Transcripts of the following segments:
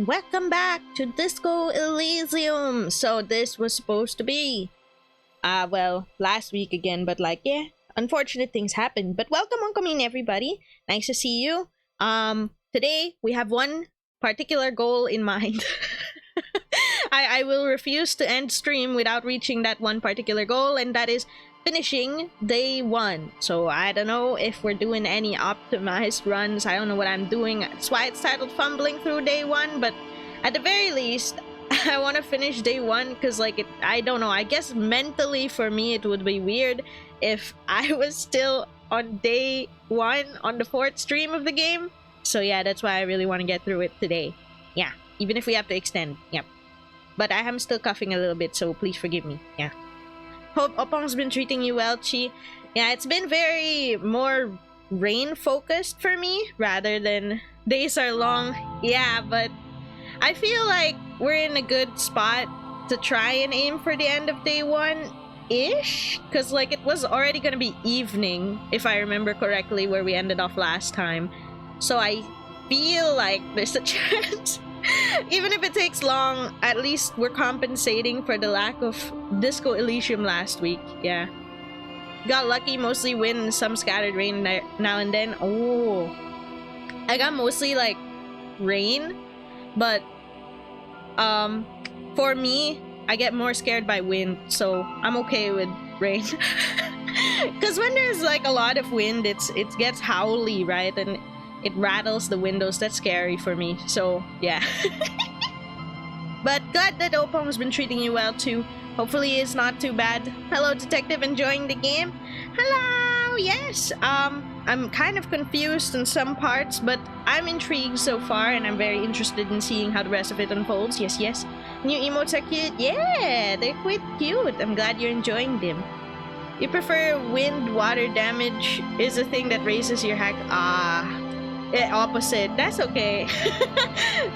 and welcome back to Disco Elysium. So this was supposed to be well, last week again, but like, yeah, unfortunate things happened. But welcome everybody. Nice to see you. Today we have one particular goal in mind. I will refuse to end stream without reaching that one particular goal, and that is finishing day 1. So I don't know if we're doing any optimized runs. I don't know what I'm doing. That's why it's titled Fumbling Through Day 1, but at the very least I want to finish day 1 because like I don't know, I guess mentally for me it would be weird if I was still on day 1 on the 4th stream of the game. So yeah, that's why I really want to get through it today. Yeah, even if we have to extend. Yep. But I am still coughing a little bit, so please forgive me. Yeah. Hope Opong's been treating you well, Chi. Yeah, it's been very more rain focused for me rather than days are long. Yeah, but I feel like we're in a good spot to try and aim for the end of day 1-ish. Because like it was already going to be evening, if I remember correctly, where we ended off last time. So I feel like there's a chance. Even if it takes long, at least we're compensating for the lack of Disco Elysium last week. Yeah. Got lucky, mostly wind, some scattered rain now and then. Oh. I got mostly like rain, but for me, I get more scared by wind, so I'm okay with rain. Because when there's like a lot of wind, it gets howly, right? And it rattles the windows. That's scary for me. So, yeah. But glad that Opong's been treating you well, too. Hopefully it's not too bad. Hello, Detective. Enjoying the game? Hello! Yes! I'm kind of confused in some parts, but I'm intrigued so far, and I'm very interested in seeing how the rest of it unfolds. Yes, yes. New emotes are cute. Yeah! They're quite cute. I'm glad you're enjoying them. You prefer wind, water damage is a thing that raises your hack. Opposite. That's okay.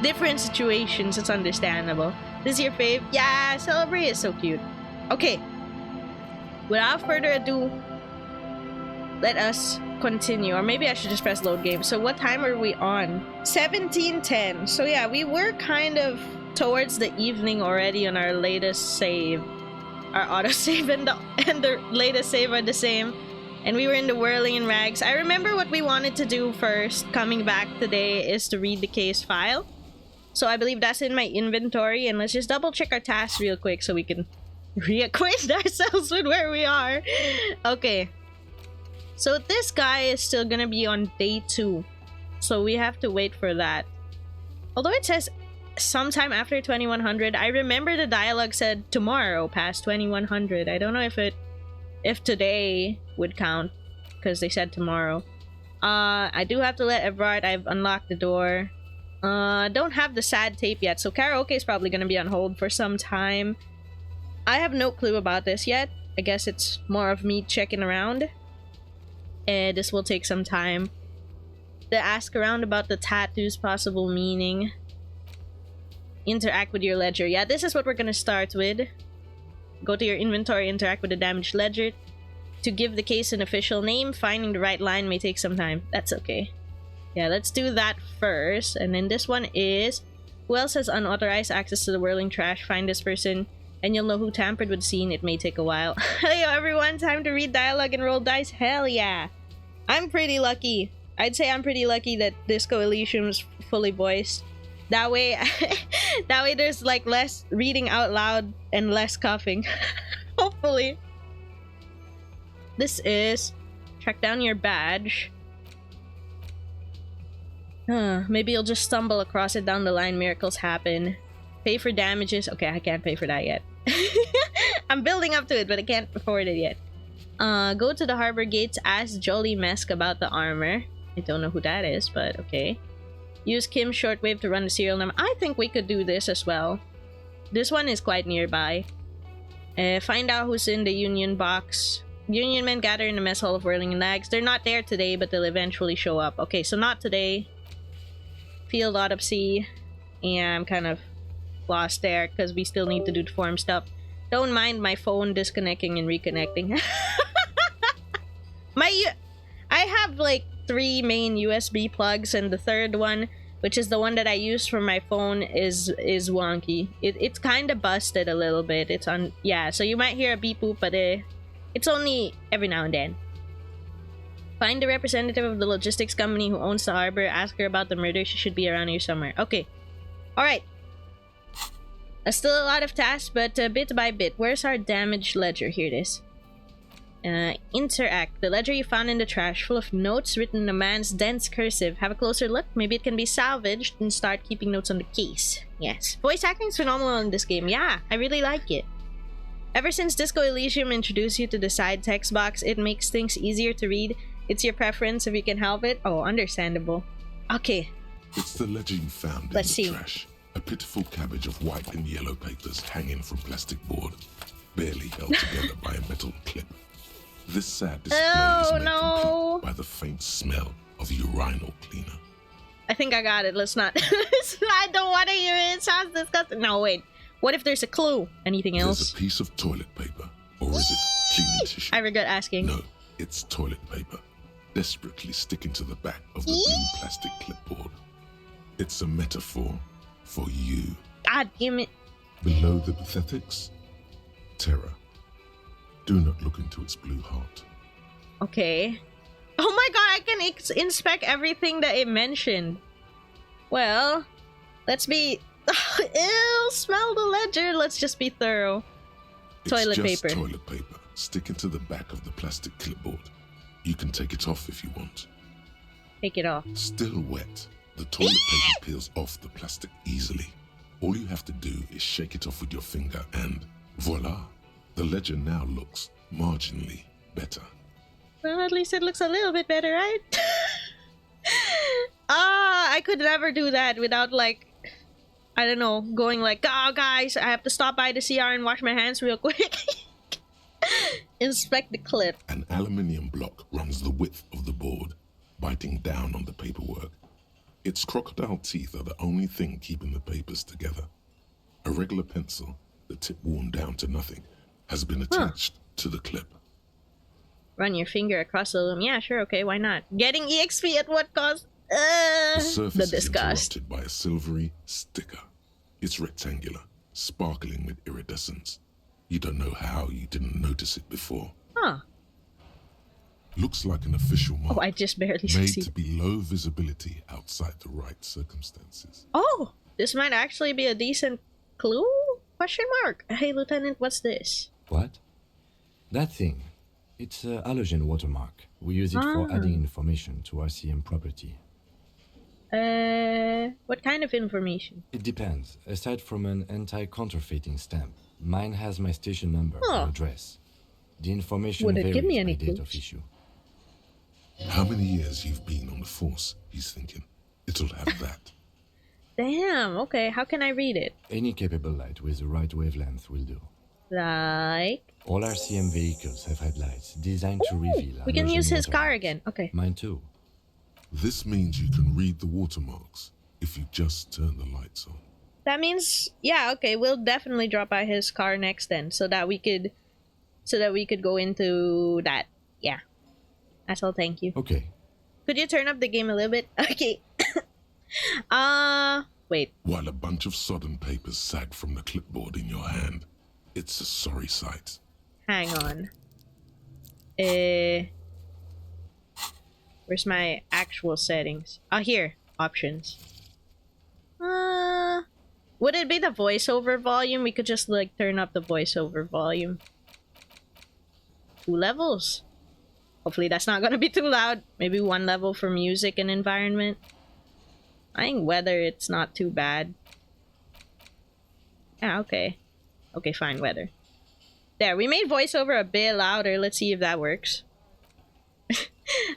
Different situations. It's understandable. This is your fave? Yeah, Celebrate is so cute. Okay. Without further ado, let us continue. Or maybe I should just press load game. So what time are we on? 17:10. So yeah, we were kind of towards the evening already on our latest save. Our autosave and the latest save are the same. And we were in the Whirling in Rags. I remember what we wanted to do first, coming back today, is to read the case file. So I believe that's in my inventory. And let's just double check our tasks real quick so we can reacquaint ourselves with where we are. Okay. So this guy is still gonna be on day 2. So we have to wait for that. Although it says sometime after 2100, I remember the dialogue said tomorrow past 2100. I don't know if today would count, because they said tomorrow. I do have to let Everard. I've unlocked the door. Don't have the sad tape yet, so karaoke is probably gonna be on hold for some time. I have no clue about this yet. I guess it's more of me checking around. This will take some time. To ask around about the tattoo's possible meaning. Interact with your ledger. Yeah, this is what we're gonna start with. Go to your inventory, interact with the damaged ledger. To give the case an official name, finding the right line may take some time. That's okay. Yeah, let's do that first. And then this one is, who else has unauthorized access to the whirling trash? Find this person, and you'll know who tampered with the scene. It may take a while. Hello everyone, time to read dialogue and roll dice. Hell yeah. I'm pretty lucky. I'd say I'm pretty lucky that Disco Elysium's fully voiced. That way, there's like less reading out loud and less coughing. Hopefully. This is track down your badge. Maybe you'll just stumble across it down the line. Miracles happen. Pay for damages. Okay, I can't pay for that yet. I'm building up to it, but I can't afford it yet. Go to the harbor gates. Ask Jolly Mesk about the armor. I don't know who that is, but okay. Use Kim's shortwave to run the serial number. I think we could do this as well. This one is quite nearby. Find out who's in the Union box. Union men gather in the mess hall of Whirling in Rags. They're not there today, but they'll eventually show up. Okay, so not today. Field autopsy. Yeah, I'm kind of lost there because we still need to do the form stuff. Don't mind my phone disconnecting and reconnecting. I have like 3 main USB plugs, and the third one which is the one that I use for my phone, is wonky. It's kind of busted a little bit. It's on, yeah. So you might hear a beep boop, but it's only every now and then. Find the representative of the logistics company who owns the harbor. Ask her about the murder. She should be around here somewhere. Okay. All right. Still a lot of tasks, but bit by bit. Where's our damaged ledger? Here it is. Interact. The ledger you found in the trash, full of notes written in a man's dense cursive. Have a closer look. Maybe it can be salvaged and start keeping notes on the case. Yes. Voice acting is phenomenal in this game. Yeah, I really like it. Ever since Disco Elysium introduced you to the side text box, it makes things easier to read. It's your preference if you can help it. Oh, understandable. Okay. It's the ledger you found in the trash. A pitiful cabbage of white and yellow papers hanging from plastic board, barely held together by a metal clip. This sad display is made complete by the faint smell of urinal cleaner. I think I got it. Let's not. I don't want to hear it. It sounds disgusting. No, wait. What if there's a clue? Anything else? There's a piece of toilet paper. Or is it cleaning tissue? I regret asking. No, it's toilet paper. Desperately sticking to the back of the blue plastic clipboard. It's a metaphor for you. God damn it. Below the pathetics, terror. Do not look into its blue heart. Okay. Oh my god, I can inspect everything that it mentioned. Well, let's be... Ew, smell the ledger. Let's just be thorough. It's toilet just paper. Toilet paper sticking to the back of the plastic clipboard. You can take it off if you want. Take it off. Still wet, the toilet paper peels off the plastic easily. All you have to do is shake it off with your finger and voila, the ledger now looks marginally better. Well, at least it looks a little bit better, right? I could never do that without, like, I don't know, going like, oh guys, I have to stop by the CR and wash my hands real quick. Inspect the clip. An aluminium block runs the width of the board, biting down on the paperwork. Its crocodile teeth are the only thing keeping the papers together. A regular pencil, the tip worn down to nothing, has been attached to the clip. Run your finger across the loom. Yeah, sure, okay, why not? Getting EXP at what cost? The surface is interrupted by a silvery sticker. It's rectangular, sparkling with iridescence. You don't know how you didn't notice it before. Huh. Looks like an official mark. Oh, I just barely made see. To be low visibility outside the right circumstances. Oh, this might actually be a decent clue? Question mark. Hey, Lieutenant, what's this? What? That thing. It's a halogen watermark. We use it for adding information to RCM property. What kind of information? It depends. Aside from an anti-counterfeiting stamp, mine has my station number and address. The information varies give me any by date clues? of issue. How many years you've been on the force, he's thinking. It'll have that. Damn, okay, how can I read it? Any capable light with the right wavelength will do. Like... All RCM vehicles have headlights designed to reveal... We can use his car watermarks. again, okay. Mine too. This means you can read the watermarks if you just turn the lights on. That means, yeah, okay, we'll definitely drop by his car next then, so that we could go into that. Yeah. That's all, thank you. Okay. Could you turn up the game a little bit? Okay. Wait. While a bunch of sodden papers sag from the clipboard in your hand, it's a sorry sight. Hang on. Where's my actual settings? Oh, here. Options. Would it be the voiceover volume? We could just, like, turn up the voiceover volume. 2 levels. Hopefully that's not gonna be too loud. Maybe 1 level for music and environment. I think weather, it's not too bad. Yeah, okay. Okay, fine, weather. There, we made voiceover a bit louder. Let's see if that works.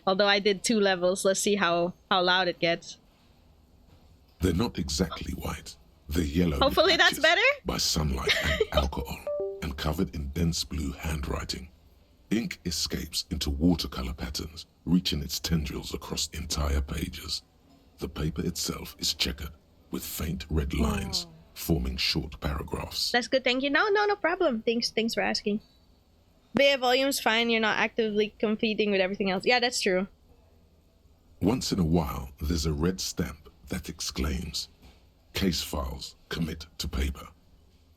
Although I did 2 levels, let's see how loud it gets. They're not exactly white. They're yellow. Hopefully that's better? By sunlight and alcohol, and covered in dense blue handwriting. Ink escapes into watercolor patterns, reaching its tendrils across entire pages. The paper itself is checkered, with faint red lines, forming short paragraphs. That's good, thank you. No problem. Thanks for asking. But yeah, volume's fine. You're not actively competing with everything else. Yeah, that's true. Once in a while, there's a red stamp that exclaims, "Case files, commit to paper."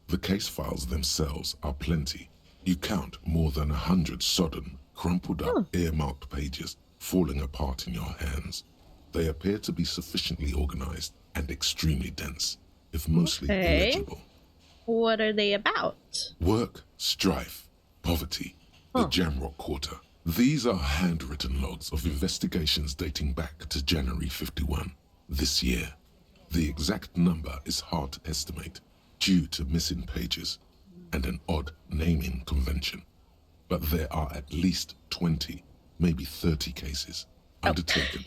The case files themselves are plenty. You count more than 100 sodden, crumpled up, earmarked pages falling apart in your hands. They appear to be sufficiently organized and extremely dense, if mostly illegible. What are they about? Work, strife, poverty, the Jamrock Quarter. These are handwritten logs of investigations dating back to January 51, this year. The exact number is hard to estimate due to missing pages and an odd naming convention. But there are at least 20, maybe 30 cases undertaken,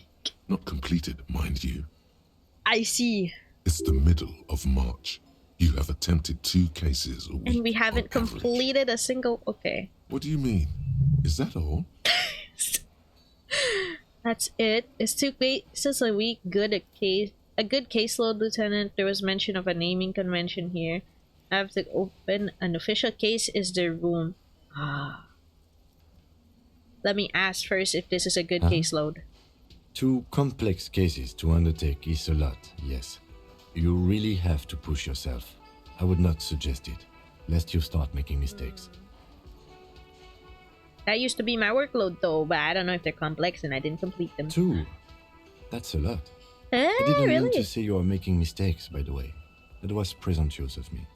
not completed, mind you. I see. It's the middle of March. You have attempted 2 cases a week. And we haven't completed a single... Okay. What do you mean? Is that all? That's it. It's 2 cases a week. A good caseload, Lieutenant. There was mention of a naming convention here. I have to open an official case. Is the room. Let me ask first if this is a good caseload. 2 complex cases to undertake is a lot, yes. You really have to push yourself. I would not suggest it, lest you start making mistakes. That used to be my workload though, but I don't know if they're complex and I didn't complete them. 2? That's a lot. I didn't really? mean to say you are making mistakes, by the way. That was presumptuous of me.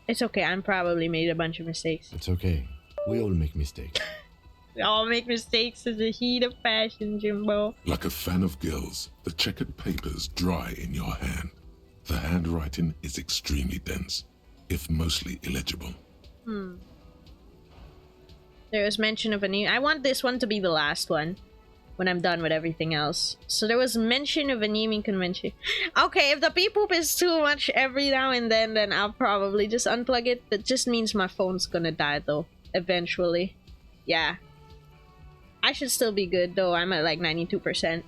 It's okay, I probably made a bunch of mistakes. It's okay. We all make mistakes. We all make mistakes in the heat of passion, Jimbo. Like a fan of gills, the checkered papers dry in your hand. The handwriting is extremely dense, if mostly illegible. There was mention of a new... I want this one to be the last one when I'm done with everything else. So there was mention of a naming convention. Okay, if the pee poop is too much every now and then I'll probably just unplug it. That just means my phone's gonna die though, eventually. Yeah. I should still be good though, I'm at like 92%.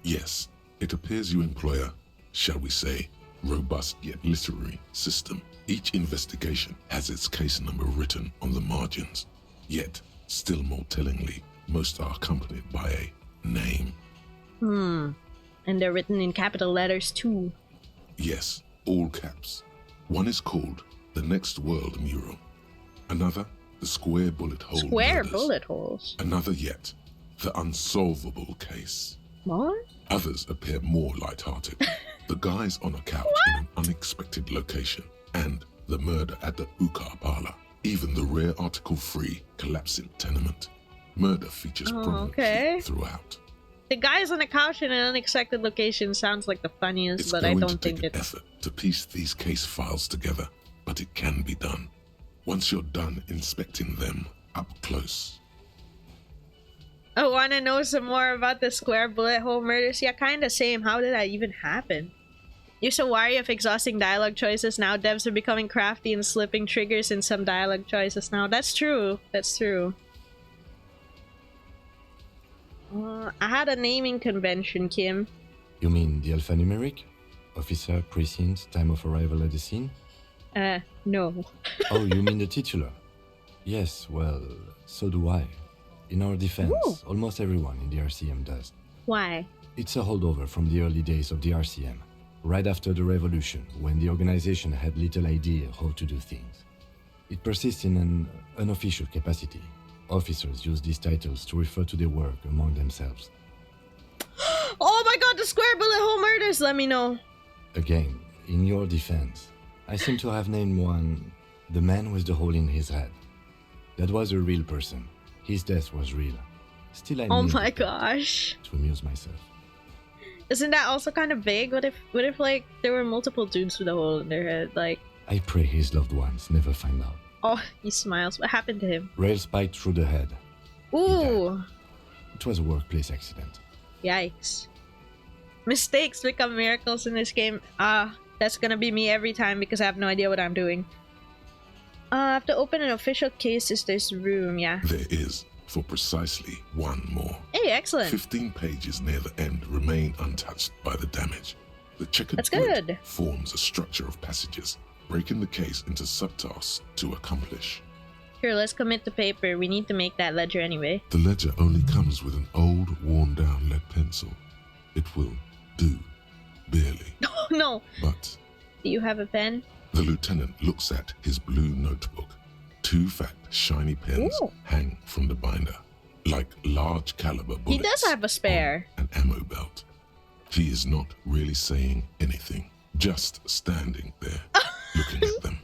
Yes, it appears you employ a, shall we say, robust yet literary system. Each investigation has its case number written on the margins. Yet, still more tellingly, most are accompanied by a name. And they're written in capital letters too. Yes, all caps. One is called The Next World Mural. Another, The Square Bullet Hole Square Murders. bullet holes. Another yet, The Unsolvable Case. More? Others appear more light-hearted. The guys on a couch in an unexpected location, and the murder at the Ukar parlor. Even the rare article-free collapsing tenement. Murder features prominently throughout. The guys on the couch in an unexpected location sounds like the funniest, It's but I going don't to think take an it's... effort to piece these case files together, but it can be done. Once you're done inspecting them up close. I want to know some more about the square bullet hole murders. Yeah, kind of same. How did that even happen? You're so wary of exhausting dialogue choices now. Devs are becoming crafty and slipping triggers in some dialogue choices now. That's true. That's true. I had a naming convention, Kim. You mean the alphanumeric? Officer, precinct, time of arrival at the scene? No. Oh, you mean the titular? Yes, well, so do I. In our defense, almost everyone in the RCM does. Why? It's a holdover from the early days of the RCM, right after the revolution, when the organization had little idea how to do things. It persists in an unofficial capacity. Officers use these titles to refer to their work among themselves. Oh my god, the square bullet hole murders! Let me know. Again, in your defense, I seem to have named one the man with the hole in his head. That was a real person. His death was real. Still, I Oh need my it gosh. to amuse myself. Isn't that also kind of vague? What if like there were multiple dudes with a hole in their head? Like, I pray his loved ones never find out. oh, he smiles. What happened to him? Rail spiked through the head. Ooh. It was a workplace accident. Yikes. Mistakes become miracles in this game. That's gonna be me every time because I have no idea what I'm doing. I have to open an official case. Is this room? Yeah. There is, for precisely one more. Hey, excellent. 15 pages near the end remain untouched by the damage. The checkered That's grid good. forms a structure of passages, breaking the case into subtasks to accomplish. Here, let's commit the paper. We need to make that ledger anyway. The ledger only comes with an old, worn-down lead pencil. It will do, barely. Oh, no. But Do you have a pen? the lieutenant looks at his blue notebook. 2 fat, shiny pens Ooh. hang from the binder, like large caliber bullets. He does have a spare. on an ammo belt. He is not really saying anything, just standing there, looking at them.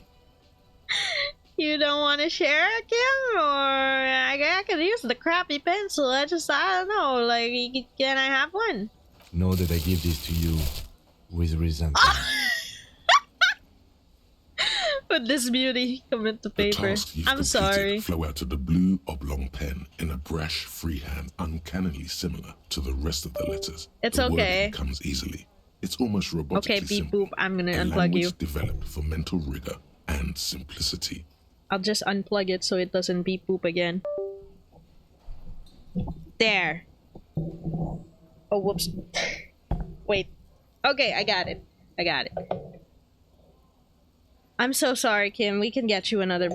You don't want to share it, Kim? Or I could use the crappy pencil. I don't know. Like, can I have one? Know that I give this to you with resentment. With this beauty, commit the The paper. task you've I'm completed sorry. flow out to the blue oblong pen in a brash freehand uncannily similar to the rest of the letters. It's the okay. wording comes easily. It's almost robotically Okay, beep simple. boop. I'm gonna A unplug language you. developed for mental rigor and simplicity. I'll just unplug it so it doesn't beep boop again. There. Oh, whoops. Wait. Okay, I got it. I'm so sorry, Kim. We can get you another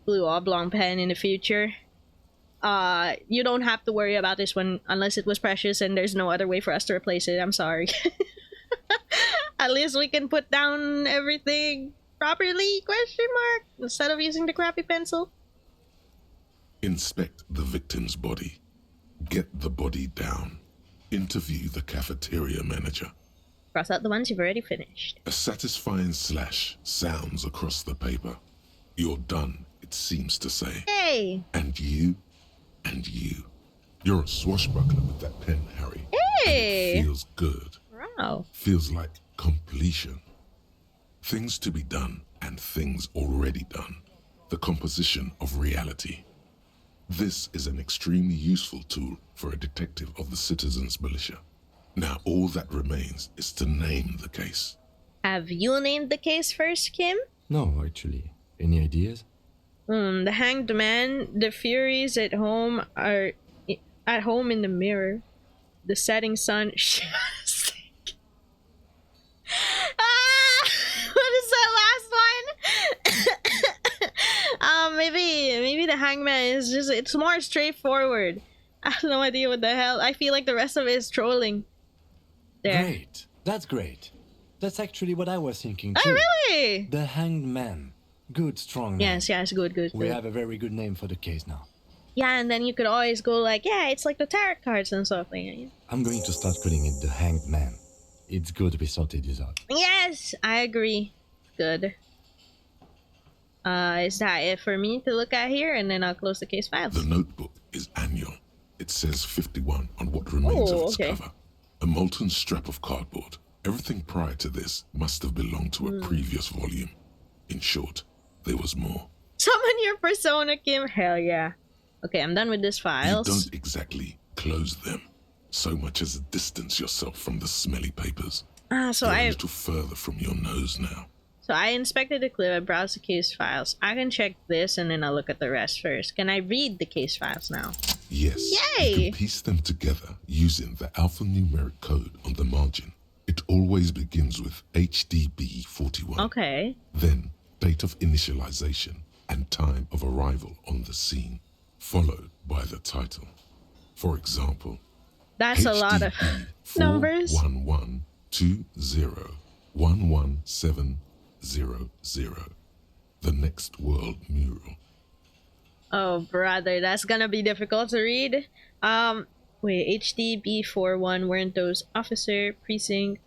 blue oblong pen in the future. You don't have to worry about this one unless it was precious and there's no other way for us to replace it. I'm sorry. At least we can put down everything properly, ? Instead of using the crappy pencil. Inspect the victim's body. Get the body down. Interview the cafeteria manager. Cross out the ones you've already finished. A satisfying slash sounds across the paper. You're done, it seems to say. Hey! And you, and you. You're a swashbuckler with that pen, Harry. Hey! And it feels good. Wow. Feels like completion. Things to be done and things already done. The composition of reality. This is an extremely useful tool for a detective of the citizens' militia. Now all that remains is to name the case. Have you named the case first, Kim? No, actually. Any ideas? The hanged man, the furies at home are at home in the mirror. The setting sun. What is that last one? Maybe the hangman is it's more straightforward. I have no idea what the hell. I feel like the rest of it is trolling. There. Great. That's great. That's actually what I was thinking too. Oh, really? The Hanged Man. Good, strong name. Yes, good. We have a very good name for the case now. Yeah, and then you could always go like, yeah, it's like the tarot cards and stuff like that. I'm going to start calling it the Hanged Man. It's good we sorted this out. Yes, I agree. Good. Is that it for me to look at here? And then I'll close the case files. The notebook is annual. It says 51 on what remains of its cover. A molten strap of cardboard. Everything prior to this must have belonged to a previous volume. In short, there was more. Summon your persona, Kim. Hell yeah. Okay, I'm done with this files. You don't exactly close them, so much as distance yourself from the smelly papers. So They're a little further from your nose now. So I inspected the clip, I browsed the case files. I can check this and then I'll look at the rest first. Can I read the case files now? Yes, Yay! you can piece them together using the alphanumeric code on the margin. It always begins with HDB 41. Okay. Then date of initialization and time of arrival on the scene, followed by the title. For example, That's a lot of numbers. 41120111700. The Next World Mural. Oh, brother, that's gonna be difficult to read. Wait, HDB41, weren't those officer, precinct?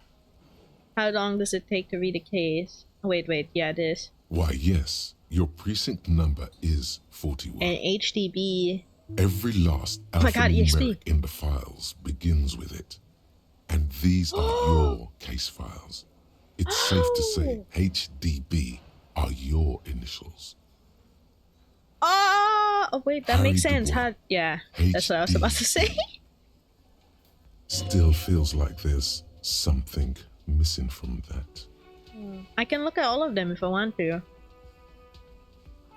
How long does it take to read a case? Wait, yeah, it is. Why, yes, your precinct number is 41. And HDB... Every last my God, alphanumeric EXP. in the files begins with it. And these are your case files. It's safe to say HDB are your initials. Oh, wait, that Harry makes sense. Dubois. Yeah, that's what I was about to say. Still feels like there's something missing from that. I can look at all of them if I want to.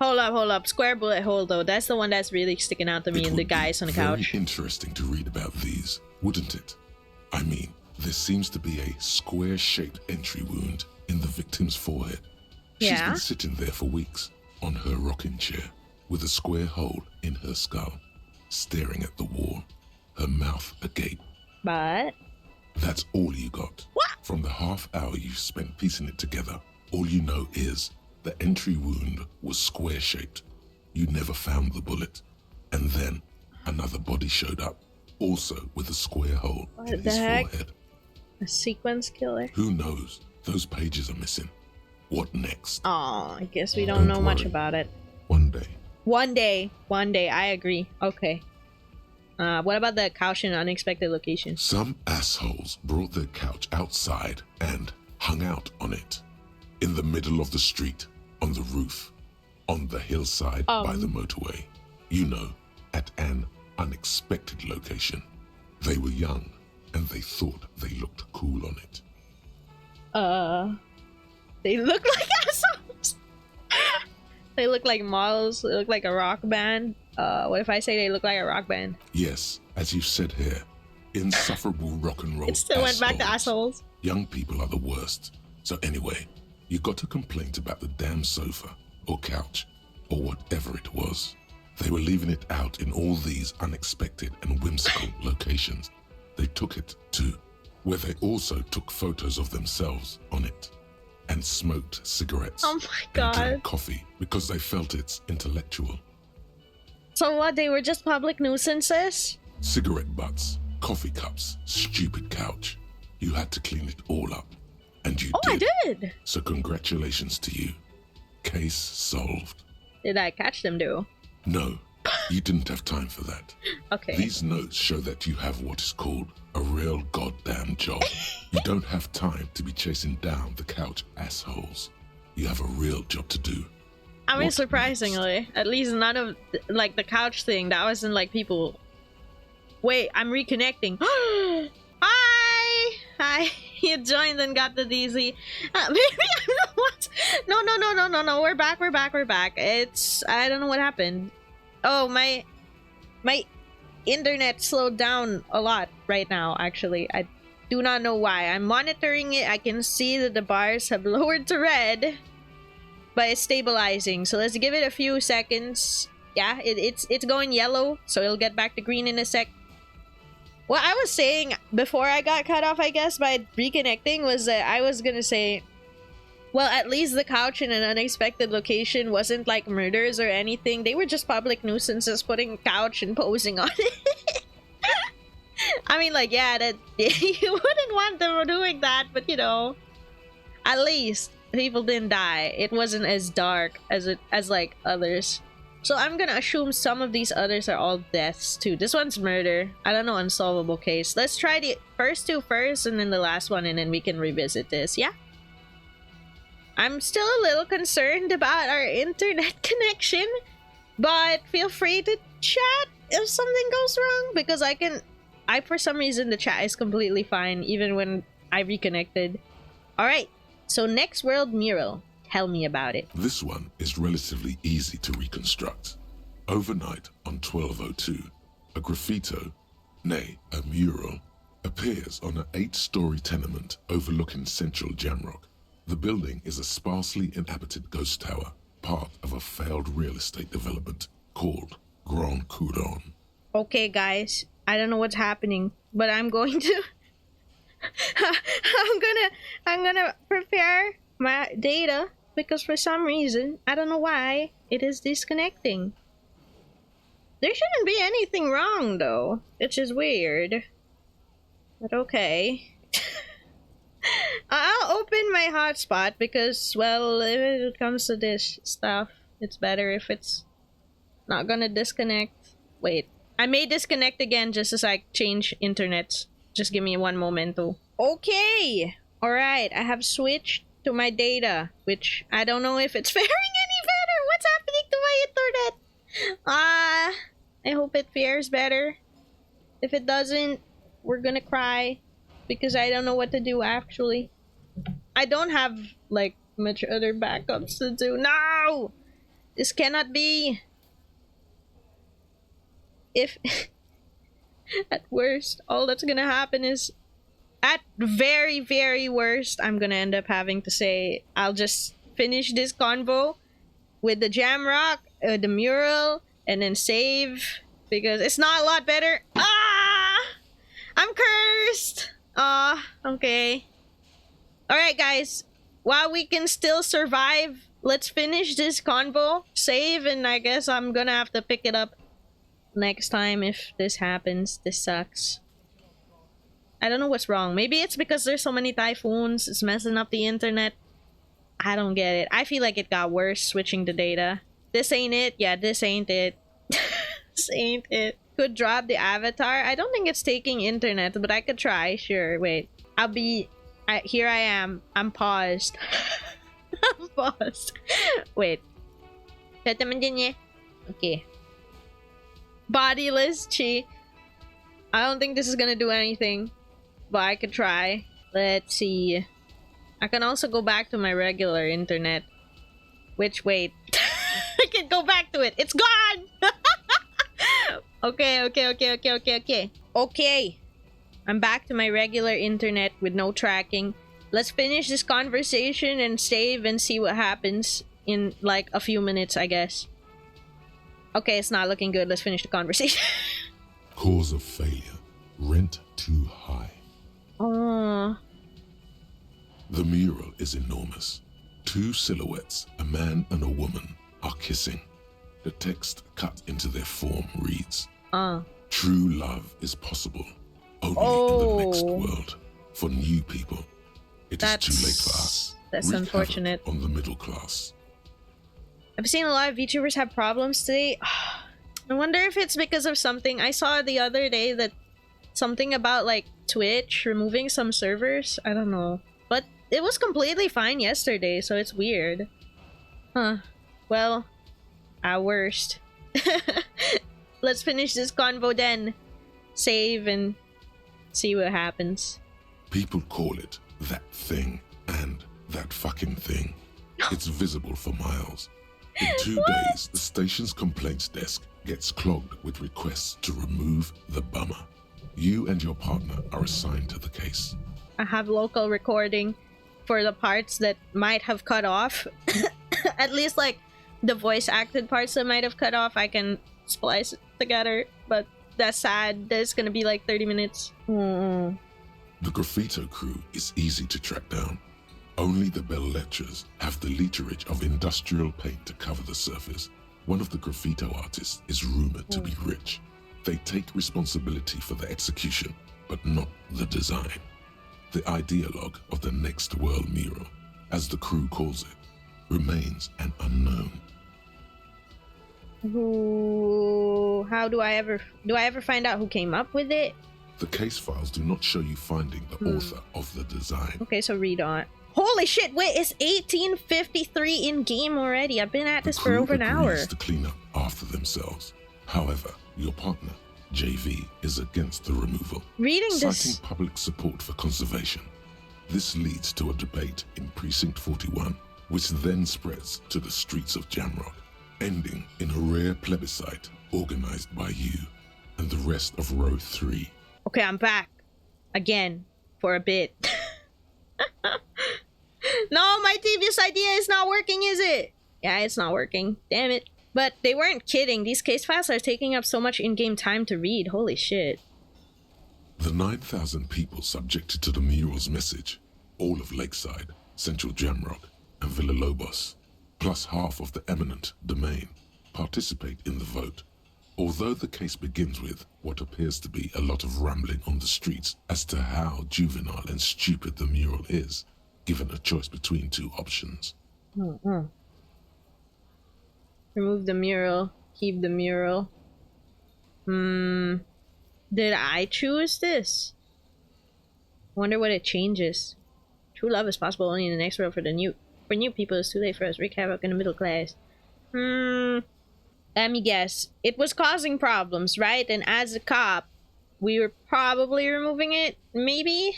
Hold up. Square bullet hole, though. That's the one that's really sticking out to me, It and the would guys be on the very couch. interesting to read about these, wouldn't it? I mean, there seems to be a square-shaped entry wound in the victim's forehead. She's Yeah? been sitting there for weeks on her rocking chair. with a square hole in her skull, staring at the wall, her mouth agape. But That's all you got. what? From the half hour you spent piecing it together, all you know is the entry wound was square-shaped. You never found the bullet. And then another body showed up, also with a square hole What in the his heck? forehead. A sequence killer? Who knows? Those pages are missing. What next? Oh, I guess we Don't don't know much worry. about it. One day. One day, I agree. Okay. What about the couch in an unexpected location? Some assholes brought their couch outside and hung out on it. In the middle of the street, on the roof, on the hillside by the motorway. You know, at an unexpected location. They were young, and they thought they looked cool on it. They look like assholes. They look like models. They look like a rock band. What if I say they look like a rock band? Yes, as you said here, insufferable rock and roll It still went back to assholes. Young people are the worst. So anyway, you got a complaint about the damn sofa, or couch, or whatever it was. They were leaving it out in all these unexpected and whimsical locations. They took it to where they also took photos of themselves on it and smoked cigarettes Oh my and god. drank coffee because they felt it's intellectual. So what, they were just public nuisances? Cigarette butts, coffee cups, stupid couch. You had to clean it all up. And you Oh, did. I did. So congratulations to you. Case solved. Did I catch them though? No, you didn't have time for that. Okay. These notes show that you have what is called a real goddamn job. You don't have time to be chasing down the couch assholes. You have a real job to do. I mean, What surprisingly, at least none of like the couch thing. That wasn't like people. Wait, I'm reconnecting. Hi. You joined and got the DZ. Maybe I'm the what? No. We're back. It's I don't know what happened. Oh, my internet slowed down a lot right now. Actually, I do not know why. I'm monitoring it. I can see that the bars have lowered to red. But it's stabilizing, so let's give it a few seconds. Yeah, it's going yellow, so it'll get back to green in a sec. What I was saying before I got cut off, I guess, by reconnecting was that I was gonna say, well, at least the couch in an unexpected location wasn't like murders or anything. They were just public nuisances putting a couch and posing on it. I mean, like, yeah, that you wouldn't want them doing that, but you know, at least people didn't die. It wasn't as dark as like others. So I'm gonna assume some of these others are all deaths too. This one's murder. I don't know, unsolvable case. Let's try the first two first and then the last one, and then we can revisit this. Yeah? I'm still a little concerned about our internet connection, but feel free to chat if something goes wrong, because I for some reason the chat is completely fine even when I reconnected. Alright, so next world mural. Tell me about it. This one is relatively easy to reconstruct. Overnight on 1202, a graffito, nay, a mural, appears on an 8-story tenement overlooking central Jamrock. The building is a sparsely inhabited ghost tower, part of a failed real estate development called Grand Couronne. Okay, guys, I don't know what's happening, but I'm going to I'm gonna prepare my data, because for some reason, I don't know why, it is disconnecting. There shouldn't be anything wrong though. It's just weird. But okay. I'll open my hotspot because, well, if it comes to this stuff, it's better if it's not gonna disconnect. Wait, I may disconnect again just as I change internets. Just give me one momento. Okay! Alright, I have switched to my data, which I don't know if it's faring any better. What's happening to my internet? I hope it fares better. If it doesn't, we're gonna cry, because I don't know what to do actually. I don't have like much other backups to do. No! This cannot be. If at worst, all that's gonna happen is, at very, very worst, I'm gonna end up having to say, I'll just finish this convo with the Jamrock the mural and then save because it's not a lot better. Ah! I'm cursed! Okay. Alright, guys. While we can still survive, let's finish this convo, save, and I guess I'm gonna have to pick it up next time if this happens. This sucks. I don't know what's wrong. Maybe it's because there's so many typhoons. It's messing up the internet. I don't get it. I feel like it got worse switching the data. This ain't it. Yeah, this ain't it. This ain't it. Could drop the avatar. I don't think it's taking internet, but I could try. Sure, wait. Here I am. I'm paused. I'm paused. Wait. Okay. Bodiless chi. I don't think this is gonna do anything, but I could try. Let's see. I can also go back to my regular internet. Which, wait. I can go back to it. It's gone! Okay. Okay. I'm back to my regular internet with no tracking. Let's finish this conversation and save and see what happens in like a few minutes, I guess. Okay, it's not looking good. Let's finish the conversation. Cause of failure. Rent too high. Oh. The mural is enormous. Two silhouettes, a man and a woman, are kissing. The text cut into their form reads, True love is possible, only in the next world. For new people, it is too late for us. That's unfortunate. On the middle class. I've seen a lot of VTubers have problems today. I wonder if it's because of something. I saw the other day that something about like Twitch removing some servers. I don't know. But it was completely fine yesterday, so it's weird. Huh. Well, at worst. Let's finish this convo then. Save and see what happens. People call it that thing and that fucking thing. It's visible for miles. In 2 days, the station's complaints desk gets clogged with requests to remove the bummer. You and your partner are assigned to the case. I have local recording for the parts that might have cut off. At least like the voice acted parts that might have cut off, I can splice it together. But that's sad. There's gonna be like 30 minutes. The graffito crew is easy to track down. Only the bell lectures have the literage of industrial paint to cover the surface. One of the graffito artists is rumored to be rich. They take responsibility for the execution, but not the design. The ideologue of the next world mural, as the crew calls it, remains an unknown. How do I ever find out who came up with it? The case files do not show you finding the author of the design. Okay, so read on. Holy shit, wait, it's 1853 in game already. I've been at this for over an hour. To clean up after themselves. However, your partner, JV, is against the removal, citing public support for conservation. This leads to a debate in Precinct 41, which then spreads to the streets of Jamrock, ending in a rare plebiscite organized by you and the rest of Row 3. Okay, I'm back. Again. For a bit. No, my previous idea is not working, is it? Yeah, it's not working. Damn it. But they weren't kidding. These case files are taking up so much in-game time to read. Holy shit. The 9,000 people subjected to the mural's message, all of Lakeside, Central Jamrock, and Villa Lobos, plus half of the eminent domain, participate in the vote. Although the case begins with what appears to be a lot of rambling on the streets as to how juvenile and stupid the mural is, given a choice between two options. Remove the mural. Keep the mural. Did I choose this? Wonder what it changes. True love is possible only in the next world for new people. It's too late for us. Wreak havoc in the middle class. Let me guess. It was causing problems, right? And as a cop, we were probably removing it, maybe?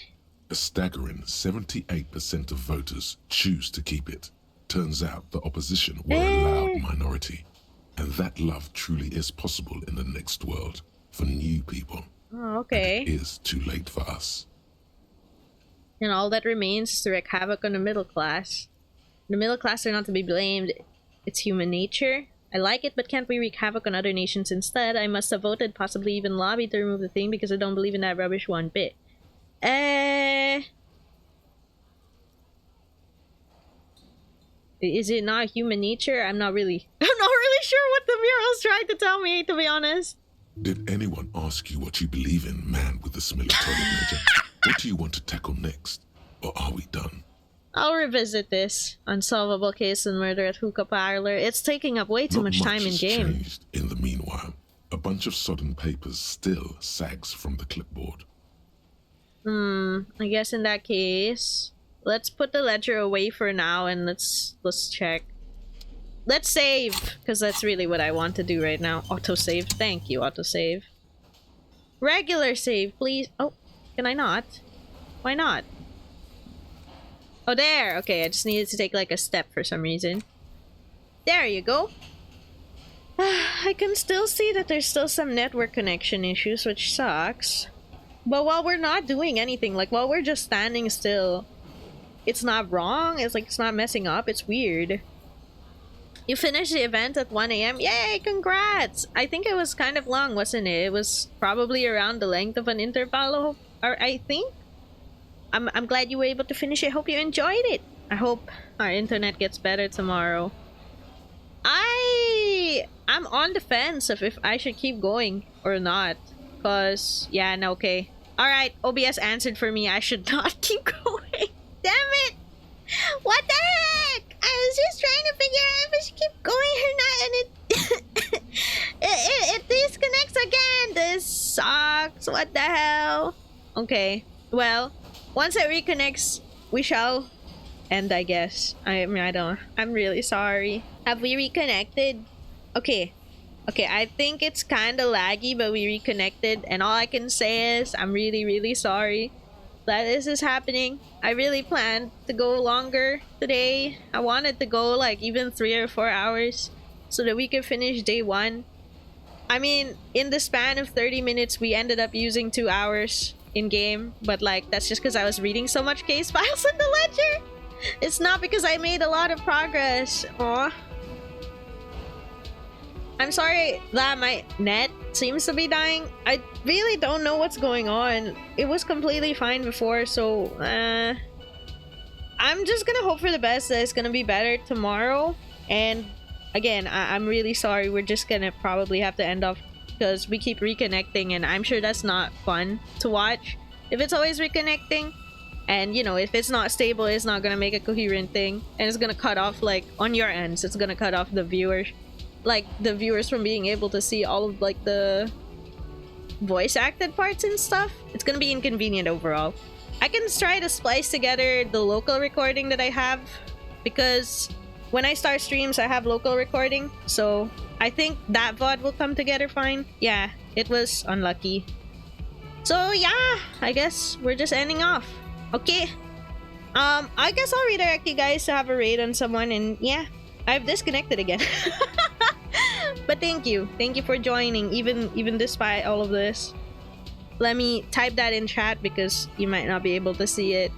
A staggering 78% of voters choose to keep it. Turns out the opposition were a loud minority. And that love truly is possible in the next world for new people. Oh, okay. And it is too late for us. And all that remains is to wreak havoc on the middle class. The middle class are not to be blamed. It's human nature. I like it, but can't we wreak havoc on other nations instead? I must have voted, possibly even lobbied to remove the thing because I don't believe in that rubbish one bit. Is it not human nature? I'm not really sure what the mural's trying to tell me, to be honest. Did anyone ask you what you believe in, man with the smelly toilet major? What do you want to tackle next? Or are we done? I'll revisit this. Unsolvable case and murder at hookah parlor. It's taking up way too much time in game. Changed in the meanwhile. A bunch of sodden papers still sags from the clipboard. I guess in that case, let's put the ledger away for now and let's check. Let's save, because that's really what I want to do right now. Autosave. Thank you, autosave. Regular save, please. Oh, can I not? Why not? Oh, there. Okay, I just needed to take like a step for some reason. There you go. I can still see that there's still some network connection issues, which sucks. But while we're not doing anything, like while we're just standing still, it's not wrong. It's like it's not messing up. It's weird. You finished the event at 1 AM. Yay, congrats! I think it was kind of long, wasn't it? It was probably around the length of an interval, or I think. I'm glad you were able to finish it. Hope you enjoyed it. I hope our internet gets better tomorrow. I'm on the fence of if I should keep going or not. Cause yeah, no, okay. Alright, OBS answered for me. I should not keep going. Damn it! What the heck? I was just trying to figure out if I should keep going or not, and it disconnects again. This sucks. What the hell? Okay, well, once it reconnects, we shall end, I guess. I'm really sorry. Have we reconnected? Okay, I think it's kind of laggy, but we reconnected, and all I can say is I'm really sorry that this is happening. I really planned to go longer today. I wanted to go like even 3 or 4 hours so that we could finish day 1. I mean, in the span of 30 minutes, we ended up using 2 hours in game, but like that's just because I was reading so much case files in the ledger. It's not because I made a lot of progress. Aw. I'm sorry that my net seems to be dying. I really don't know what's going on. It was completely fine before, so I'm just gonna hope for the best that it's gonna be better tomorrow. And again, I'm really sorry. We're just gonna probably have to end off because we keep reconnecting, and I'm sure that's not fun to watch if it's always reconnecting. And you know, if it's not stable, it's not gonna make a coherent thing, and it's gonna cut off, like on your ends, it's gonna cut off the viewers, like the viewers from being able to see all of like the voice acted parts and stuff. It's gonna be inconvenient overall. I can try to splice together the local recording that I have, because when I start streams I have local recording, so I think that VOD will come together fine. Yeah, it was unlucky. So yeah, I guess we're just ending off. Okay, I guess I'll redirect you guys to have a raid on someone, and yeah, I've disconnected again. But thank you for joining, even despite all of this. Let me type that in chat because you might not be able to see it.